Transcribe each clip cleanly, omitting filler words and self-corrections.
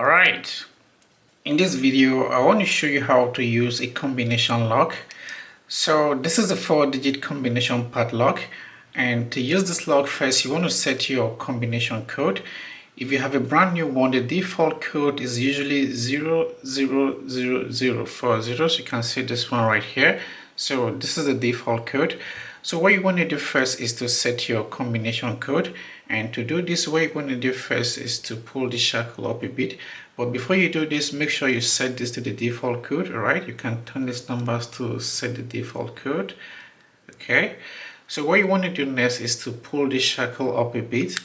Alright, in this video I want to show you how to use a combination lock. So this is a 4-digit combination padlock, and to use this lock, first you want to set your combination code. If you have a brand new one, the default code is usually 00040. So you can see this one right here. So this is the default code. So what you want to do first is to set your combination code, and to do this, what you want to do first is to pull the shackle up a bit. But before you do this, make sure you set this to the default code. All right, you can turn these numbers to set the default code. Okay, so what you want to do next is to pull the shackle up a bit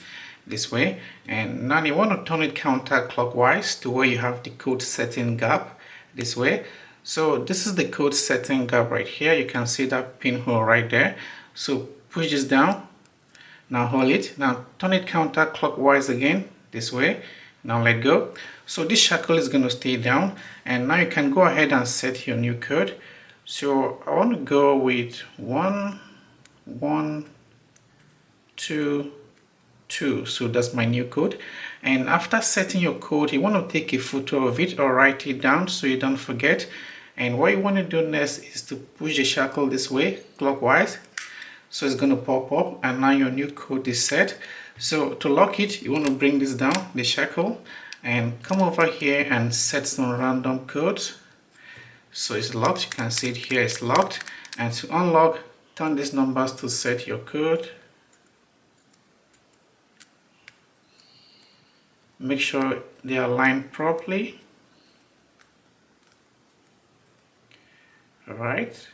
this way, and now you want to turn it counterclockwise to where you have the code setting gap this way. So this is the code setting gap right here. You can see that pinhole right there. So push this down. Now hold it. Now turn it counterclockwise again this way. Now let go. So this shackle is going to stay down, and now you can go ahead and set your new code. So I want to go with 1 1 2 2. So that's my new code. And after setting your code, you want to take a photo of it or write it down so you don't forget. And what you want to do next is to push the shackle this way clockwise, so it's going to pop up, and now your new code is set. So to lock it, you want to bring this down, the shackle, and come over here and set some random codes. So it's locked. You can see it here, it's locked. And to unlock, turn these numbers to set your code. Make sure they are aligned properly. Alright,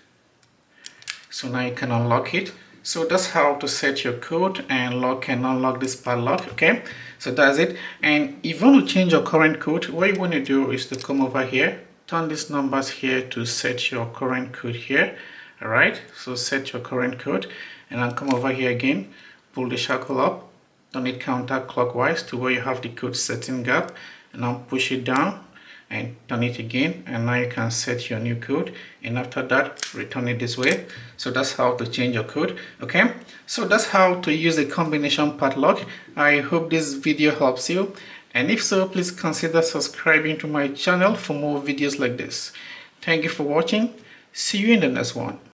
so now you can unlock it. So that's how to set your code and lock and unlock this padlock. Okay, so that's it. And if you want to change your current code, what you want to do is to come over here, turn these numbers here to set your current code here. Alright, so set your current code, and then come over here again, pull the shackle up, turn it counterclockwise to where you have the code setting gap, and now push it down and turn it again, and now you can set your new code, and after that return it this way. So that's how to change your code. Okay, so that's how to use a combination padlock. I hope this video helps you, and if so, please consider subscribing to my channel for more videos like this. Thank you for watching. See you in the next one.